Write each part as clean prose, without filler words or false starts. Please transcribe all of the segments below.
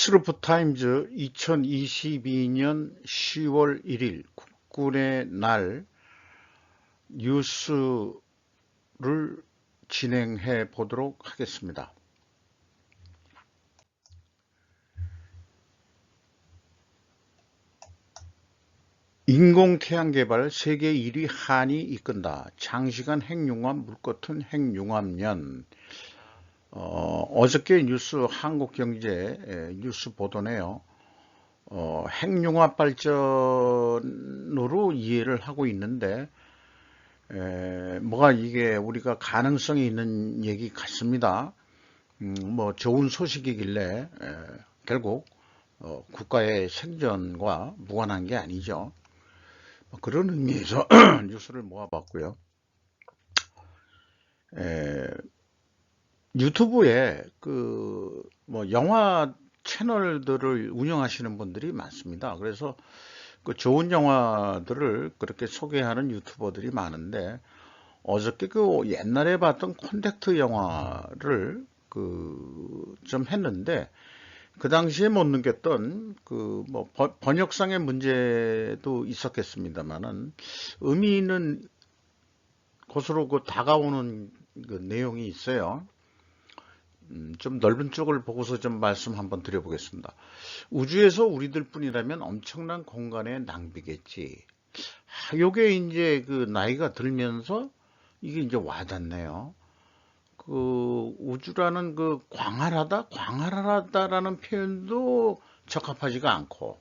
스루프타임즈 2022년 10월 1일 국군의 날 뉴스를 진행해 보도록 하겠습니다. 인공태양 개발 세계 1위 한이 이끈다. 장시간 핵융합 물꽃은 핵융합년. 어저께 뉴스 한국경제 뉴스 보도네요. 핵융합 발전으로 이해를 하고 있는데 뭐가 이게 우리가 가능성이 있는 얘기 같습니다. 뭐 좋은 소식이길래 결국 국가의 생존과 무관한 게 아니죠. 그런 의미에서 뉴스를 모아봤고요. 유튜브에 뭐 영화 채널들을 운영하시는 분들이 많습니다. 그래서 그 좋은 영화들을 그렇게 소개하는 유튜버들이 많은데 어저께 그 옛날에 봤던 콘택트 영화를 좀 했는데 그 당시에 못 느꼈던 뭐 번역상의 문제도 있었겠습니다만은 의미는 곳으로 다가오는 내용이 있어요. 좀 넓은 쪽을 보고서 좀 말씀 한번 드려보겠습니다. 우주에서 우리들 뿐이라면 엄청난 공간의 낭비겠지. 요게 이제 나이가 들면서 이게 이제 와닿네요. 우주라는 광활하다라는 표현도 적합하지가 않고,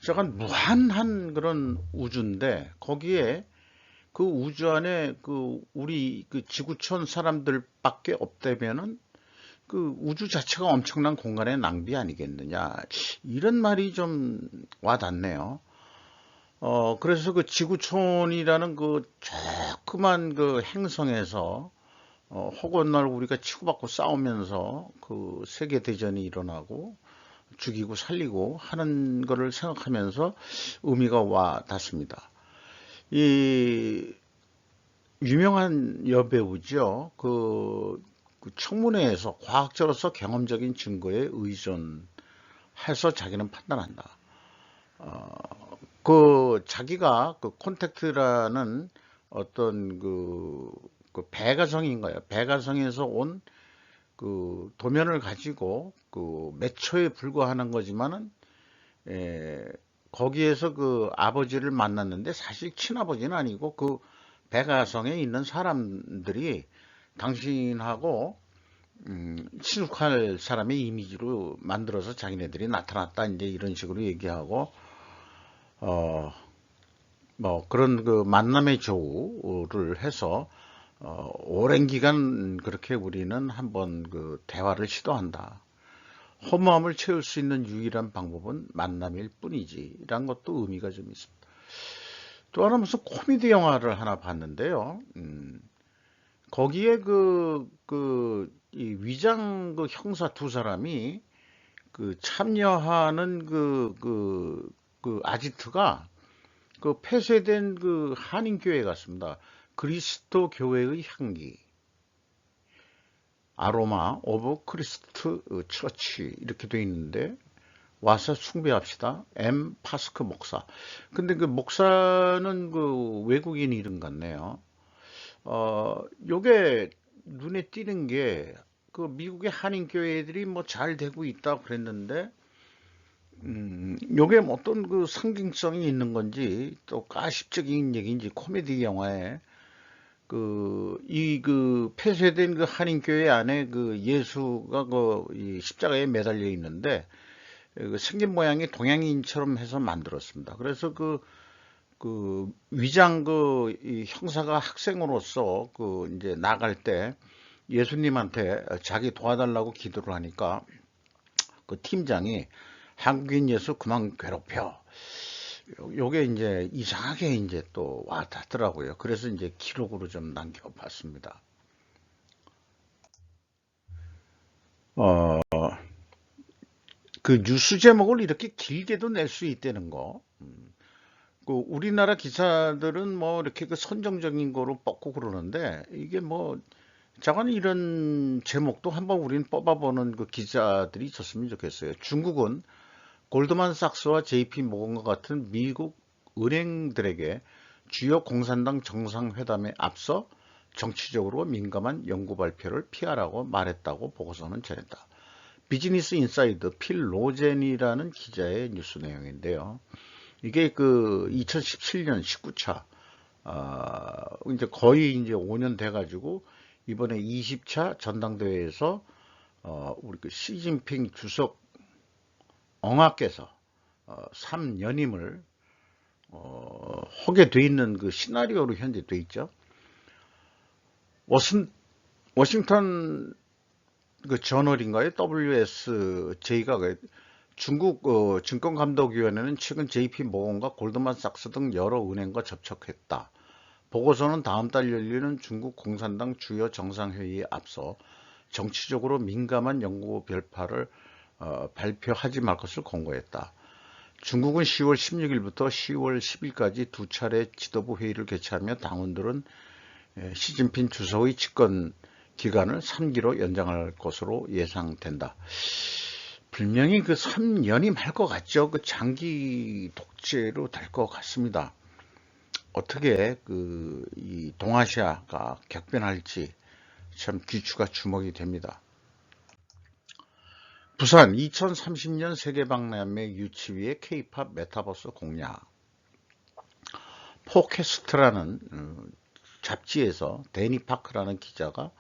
약간 무한한 그런 우주인데, 거기에 그 우주 안에 우리 지구촌 사람들밖에 없다면은 우주 자체가 엄청난 공간의 낭비 아니겠느냐. 이런 말이 좀 와닿네요. 그래서 지구촌이라는 조그만 행성에서 혹은 우리가 치고받고 싸우면서 세계대전이 일어나고 죽이고 살리고 하는 거를 생각하면서 의미가 와 닿습니다. 이 유명한 여배우죠. 청문회에서 과학자로서 경험적인 증거에 의존해서 자기는 판단한다. 자기가 콘택트라는 어떤 배가성인가요? 배가성에서 온 도면을 가지고 몇 초에 불과하는 거지만은 거기에서 아버지를 만났는데 사실 친아버지는 아니고 배가성에 있는 사람들이 당신하고 친숙할 사람의 이미지로 만들어서 자기네들이 나타났다, 이제 이런 식으로 얘기하고 뭐 그런 만남의 조우를 해서 오랜 기간 그렇게 우리는 한번 대화를 시도한다. 허무함을 채울 수 있는 유일한 방법은 만남일 뿐이지, 라는 것도 의미가 좀 있습니다. 또 하나 무슨 코미디 영화를 하나 봤는데요. 거기에 이 위장 형사 두 사람이 참여하는 아지트가 폐쇄된 한인교회 같습니다. 그리스도 교회의 향기, 아로마 오브 크리스트 처치 이렇게 돼 있는데 와서 숭배합시다. M 파스크 목사. 근데 목사는 외국인 이름 같네요. 요게 눈에 띄는 게 미국의 한인 교회들이 뭐 잘 되고 있다 그랬는데 요게 어떤 상징성이 있는 건지 또 가십적인 얘기인지 코미디 영화에 폐쇄된 한인 교회 안에 예수가 이 십자가에 매달려 있는데 생긴 모양이 동양인처럼 해서 만들었습니다. 그래서 위장 이 형사가 학생으로서 이제 나갈 때 예수님한테 자기 도와달라고 기도를 하니까 팀장이 한국인 예수 그만 괴롭혀. 요게 이제 이상하게 이제 또 와닿더라고요. 그래서 이제 기록으로 좀 남겨봤습니다. 뉴스 제목을 이렇게 길게도 낼 수 있다는 거. 우리나라 기사들은 뭐 이렇게 선정적인 거로 뽑고 그러는데 이게 뭐 자관 이런 제목도 한번 우리는 뽑아보는 그 기자들이 있었으면 좋겠어요. 중국은 골드만삭스와 JP모건과 같은 미국 은행들에게 주요 공산당 정상회담에 앞서 정치적으로 민감한 연구 발표를 피하라고 말했다고 보고서는 전했다. 비즈니스 인사이드 필 로젠이라는 기자의 뉴스 내용인데요. 이게 그 2017년 19차, 이제 거의 이제 5년 돼가지고 이번에 20차 전당대회에서 우리 그 시진핑 주석 엉아께서 3연임을 하게 돼 있는 그 시나리오로 현재 돼 있죠. 워싱턴 그 저널인가요? WSJ가 중국 증권감독위원회는 최근 JP모건과 골드만삭스 등 여러 은행과 접촉했다. 보고서는 다음 달 열리는 중국 공산당 주요 정상회의에 앞서 정치적으로 민감한 연구 별파를 발표하지 말 것을 권고했다. 중국은 10월 16일부터 10월 10일까지 두 차례 지도부 회의를 개최하며 당원들은 시진핑 주석의 집권 기간을 3기로 연장할 것으로 예상된다. 분명히 그 3연임 할 것 같죠. 그 장기 독재로 될 것 같습니다. 어떻게 이 동아시아가 격변할지 참 귀추가 주목이 됩니다. 부산 2030년 세계박람회 유치위의 K-팝 메타버스 공략. 포캐스트라는 잡지에서 데니 파크라는 기자가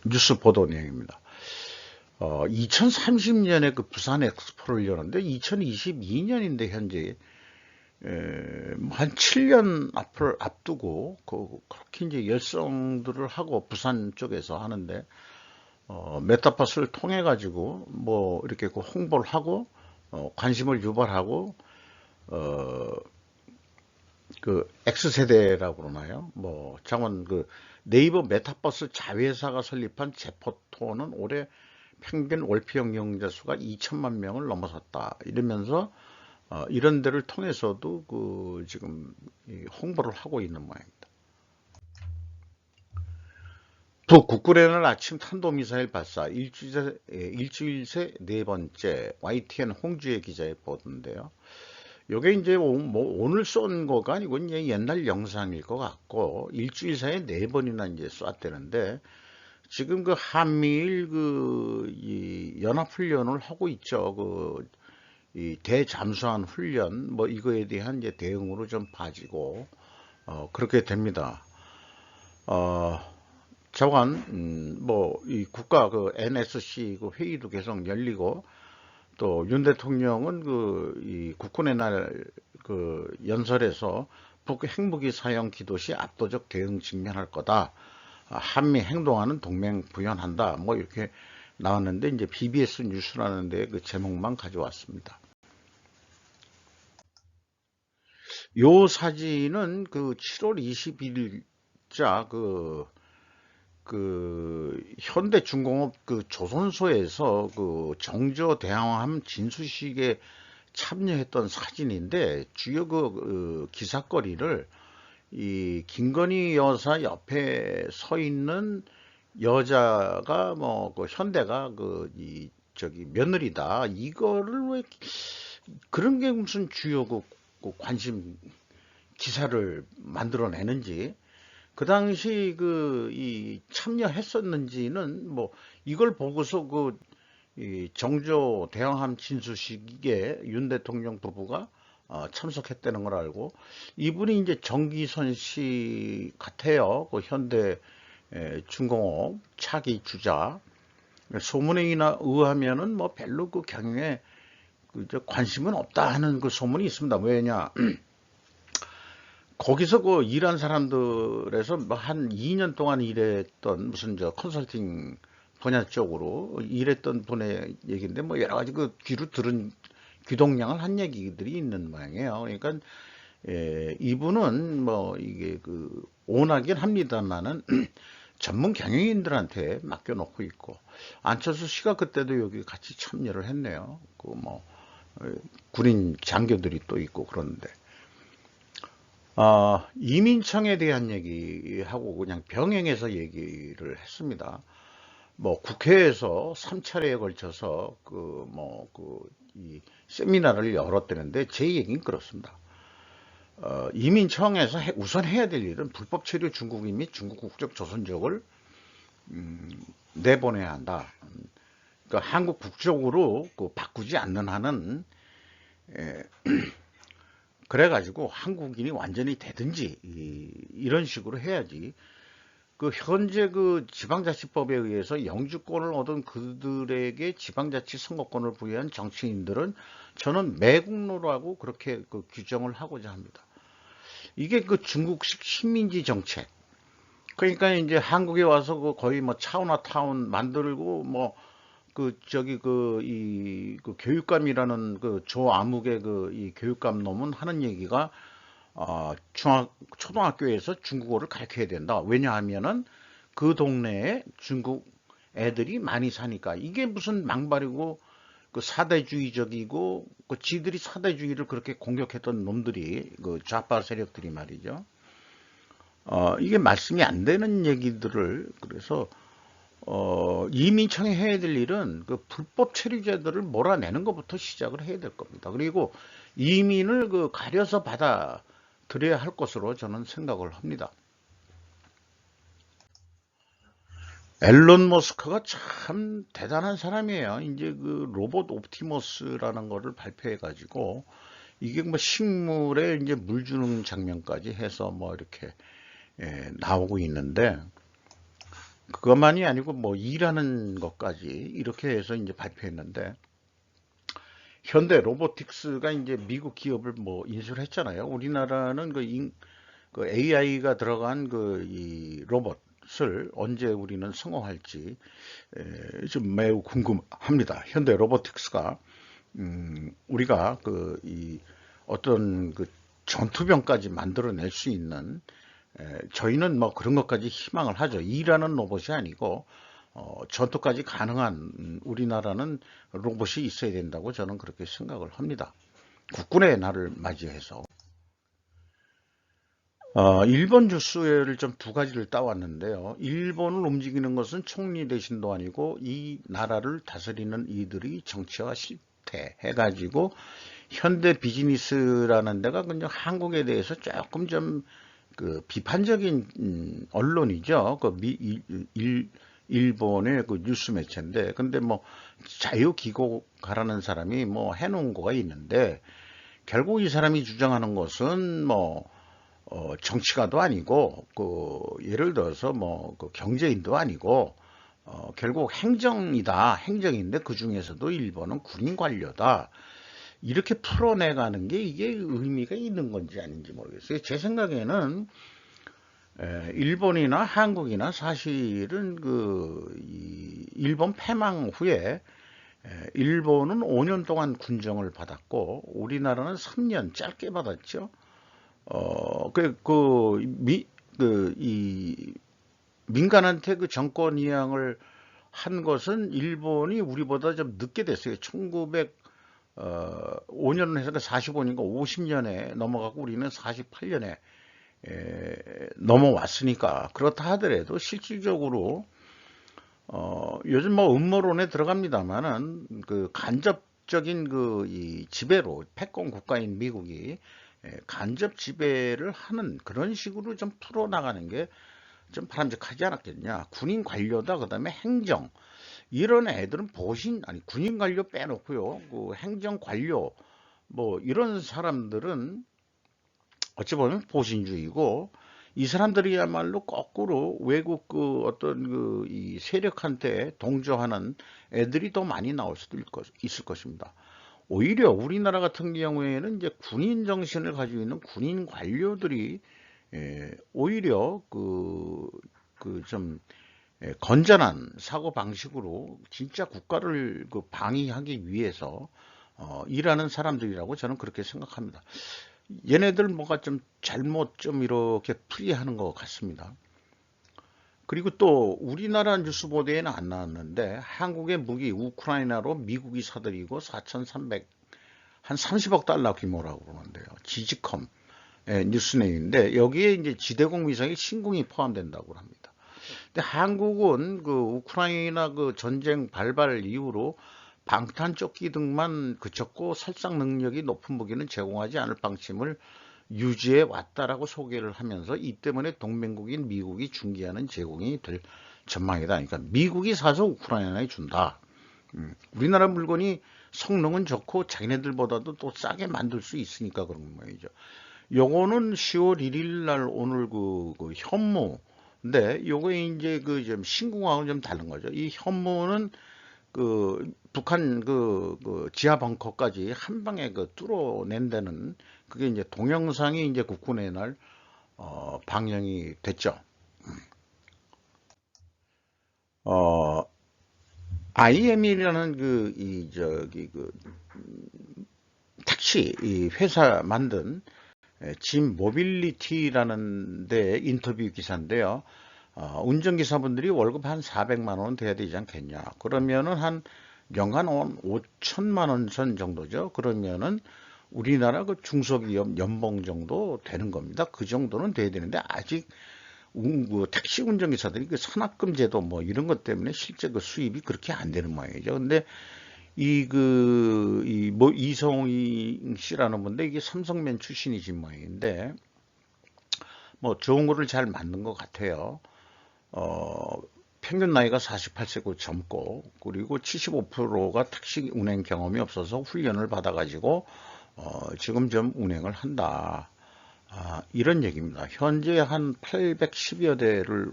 뉴스 보도 내용입니다. 2030년에 그 부산 엑스포를 여는데 2022년인데 현재 한 7년 앞을 앞두고 그렇게 이제 열성들을 하고 부산 쪽에서 하는데 메타버스를 통해 가지고 뭐 이렇게 그 홍보를 하고 관심을 유발하고 그 X세대라고 그러나요? 뭐 장원 그 네이버 메타버스 자회사가 설립한 제포토는 올해 평균 월평 이용자 수가 2천만 명을 넘어섰다. 이러면서 이런 데를 통해서도 그 지금 홍보를 하고 있는 모양입니다. 북구글에는 아침 탄도미사일 발사 일주일 새 네 번째 YTN 홍주혜 기자의 보도인데요. 요게 이제 오늘 쏜 거가 아니고 이제 옛날 영상일 것 같고 일주일 사이에 네 번이나 이제 쐈대는데 지금 그 한미일 이 연합훈련을 하고 있죠. 이 대잠수함 훈련 뭐 이거에 대한 이제 대응으로 좀 봐지고 그렇게 됩니다. 자관 뭐 이 국가 그 NSC 그 회의도 계속 열리고 또 윤 대통령은 이 국군의 날 그 연설에서 북 핵무기 사용 기도 시 압도적 대응 직면할 거다. 한미 행동하는 동맹 부연한다. 뭐 이렇게 나왔는데 이제 BBS 뉴스라는데 그 제목만 가져왔습니다. 요 사진은 그 7월 21일자 현대중공업 그 조선소에서 그 정저 대항함 진수식에 참여했던 사진인데 주요 그 기사거리를 이 김건희 여사 옆에 서 있는 여자가 뭐 그 현대가 저기 며느리다 이거를 왜 그런 게 무슨 주요 그 관심 기사를 만들어내는지 그 당시 이 참여했었는지는 뭐 이걸 보고서 이 정조 대항함 진수식에 윤 대통령 부부가 참석했다는 걸 알고 이분이 이제 정기선 씨 같아요. 그 현대 중공업 차기 주자 소문에 의하면은 뭐 별로 그 경영에 관심은 없다 하는 그 소문이 있습니다. 왜냐? 거기서 그 일한 사람들에서 뭐 한 2년 동안 일했던 무슨 컨설팅 분야 쪽으로 일했던 분의 얘기인데 뭐 여러 가지 그 귀로 들은 귀동냥을 한 얘기들이 있는 모양이에요. 그러니까 이분은 뭐 이게 오나긴 합니다만은 전문 경영인들한테 맡겨놓고 있고 안철수 씨가 그때도 여기 같이 참여를 했네요. 군인 장교들이 또 있고 그런데 이민청에 대한 얘기하고 그냥 병행해서 얘기를 했습니다. 뭐 국회에서 3차례에 걸쳐서 이 세미나를 열었다는데 제 얘기는 그렇습니다. 이민청에서 우선 해야 될 일은 불법 체류 중국인 및 중국 국적 조선족을 내보내야 한다. 그러니까 한국 국적으로 바꾸지 않는 한은 그래가지고 한국인이 완전히 되든지 이런 식으로 해야지. 현재 지방자치법에 의해서 영주권을 얻은 그들에게 지방자치 선거권을 부여한 정치인들은 저는 매국노라고 그렇게 규정을 하고자 합니다. 이게 중국식 식민지 정책. 그러니까 이제 한국에 와서 거의 뭐 차우나타운 만들고 교육감이라는 조 아무개 이 교육감 놈은 하는 얘기가 초등학교에서 중국어를 가르쳐야 된다. 왜냐하면은 그 동네에 중국 애들이 많이 사니까. 이게 무슨 망발이고 사대주의적이고 지들이 사대주의를 그렇게 공격했던 놈들이 좌파 세력들이 말이죠. 이게 말씀이 안 되는 얘기들을 그래서 이민청이 해야 될 일은 불법 체류자들을 몰아내는 것부터 시작을 해야 될 겁니다. 그리고 이민을 가려서 받아들여야 할 것으로 저는 생각을 합니다. 앨런 머스크가 참 대단한 사람이에요. 이제 로봇 옵티머스라는 거를 발표해 가지고 이게 뭐 식물에 이제 물 주는 장면까지 해서 이렇게 나오고 있는데, 그것만이 아니고 일하는 것까지 이렇게 해서 이제 발표했는데, 현대 로보틱스가 이제 미국 기업을 인수를 했잖아요. 우리나라는 AI가 들어간 이 로봇을 언제 우리는 성공할지 좀 매우 궁금합니다. 현대 로보틱스가 우리가 이 어떤 전투병까지 만들어낼 수 있는, 저희는 그런 것까지 희망을 하죠. 일하는 로봇이 아니고 전투까지 가능한 우리나라는 로봇이 있어야 된다고 저는 그렇게 생각을 합니다. 국군의 날을 맞이해서 일본 뉴스를 좀 두 가지를 따왔는데요. 일본을 움직이는 것은 총리 대신도 아니고 이 나라를 다스리는 이들이 정치와 실태 해가지고 현대 비즈니스라는 데가 그냥 한국에 대해서 조금 좀 비판적인 언론이죠. 일본의 뉴스 매체인데, 근데 자유기고가라는 사람이 해놓은 거가 있는데, 결국 이 사람이 주장하는 것은 정치가도 아니고, 예를 들어서 경제인도 아니고, 결국 행정이다. 행정인데 그 중에서도 일본은 군인 관료다. 이렇게 풀어내가는 게 이게 의미가 있는 건지 아닌지 모르겠어요. 제 생각에는 일본이나 한국이나 사실은 이 일본 패망 후에 일본은 5년 동안 군정을 받았고 우리나라는 3년 짧게 받았죠. 이 민간한테 정권 이양을 한 것은 일본이 우리보다 좀 늦게 됐어요. 5년을 해서 45년인가 50년에 넘어가고 우리는 48년에 넘어왔으니까. 그렇다 하더라도 실질적으로 요즘 음모론에 들어갑니다만은 간접적인 이 지배로 패권 국가인 미국이 간접 지배를 하는 그런 식으로 좀 풀어나가는 게 좀 바람직하지 않았겠냐. 군인 관료다, 그 다음에 행정, 이런 애들은 군인 관료 빼놓고요, 행정 관료 이런 사람들은 어찌 보면 보신주의고, 이 사람들이야말로 거꾸로 외국 어떤 이 세력한테 동조하는 애들이 더 많이 나올 수도 있을 것입니다. 오히려 우리나라 같은 경우에는 이제 군인 정신을 가지고 있는 군인 관료들이 오히려 좀 건전한 사고 방식으로 진짜 국가를 방위하기 위해서 일하는 사람들이라고 저는 그렇게 생각합니다. 얘네들 뭐가 좀 잘못 좀 이렇게 풀이하는 것 같습니다. 그리고 또 우리나라 뉴스 보도에는 안 나왔는데 한국의 무기 우크라이나로 미국이 사들이고 4,300 한 30억 달러 규모라고 그러는데요. 지지컴 뉴스 내용인데 여기에 이제 지대공 위성의 신궁이 포함된다고 합니다. 근데 한국은 그 우크라이나 그 전쟁 발발 이후로 방탄조끼 등만 그쳤고 살상 능력이 높은 무기는 제공하지 않을 방침을 유지해 왔다라고 소개를 하면서 이 때문에 동맹국인 미국이 중개하는 제공이 될 전망이다. 그러니까 미국이 사서 우크라이나에 준다. 우리나라 물건이 성능은 좋고 자기네들보다도 또 싸게 만들 수 있으니까 그런 거죠. 요거는 10월 1일 날 오늘 그 현무인데 요거에 이제 그 좀 신궁하고는 좀 다른 거죠. 이 현무는 그 북한 그 지하 벙커까지 한 방에 그 뚫어낸다는 그게 이제 동영상이 이제 국군의 날 방영이 됐죠. 어 IM이라는 그 이 저기 그 택시 이 회사 만든 짐 모빌리티라는 데 인터뷰 기사인데요. 운전기사분들이 월급 한 400만 원 돼야 되지 않겠냐. 그러면은 한 연간 5천만 원 선 정도죠. 그러면은 우리나라 그 중소기업 연봉 정도 되는 겁니다. 그 정도는 돼야 되는데 아직 그 택시 운전기사들이 그 산학금 제도 뭐 이런 것 때문에 실제 그 수입이 그렇게 안 되는 모양이죠. 근데 뭐 이성희 씨라는 분인데 이게 삼성맨 출신이신 모양인데 뭐 좋은 거를 잘 만든 것 같아요. 어, 평균 나이가 48세고 젊고 그리고 75%가 택시 운행 경험이 없어서 훈련을 받아가지고 지금 좀 운행을 한다. 이런 얘기입니다. 현재 한 810여 대를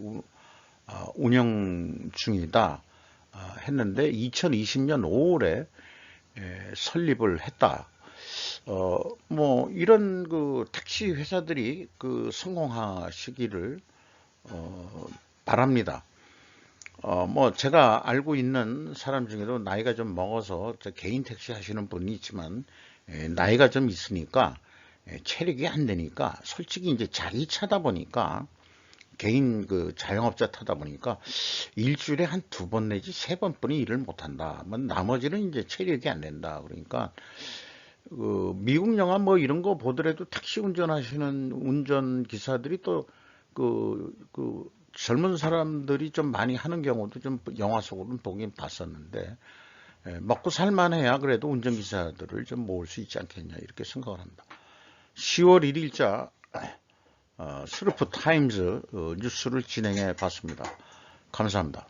운영 중이다 했는데 2020년 5월에 설립을 했다. 뭐 이런 그 택시 회사들이 그 성공하시기를 바랍니다. 뭐 제가 알고 있는 사람 중에도 나이가 좀 먹어서 개인 택시 하시는 분이 있지만 나이가 좀 있으니까 체력이 안 되니까 솔직히 이제 자기 차다 보니까 개인 그 자영업자 타다 보니까 일주일에 한 두 번 내지 세 번뿐이 일을 못 한다. 뭐 나머지는 이제 체력이 안 된다. 그러니까 그 미국 영화 뭐 이런 거 보더라도 택시 운전하시는 운전기사들이 또 그 젊은 사람들이 좀 많이 하는 경우도 좀 영화 속으로는 보긴 봤었는데 먹고 살만해야 그래도 운전기사들을 좀 모을 수 있지 않겠냐 이렇게 생각을 합니다. 10월 1일자 스루프 타임즈 뉴스를 진행해 봤습니다. 감사합니다.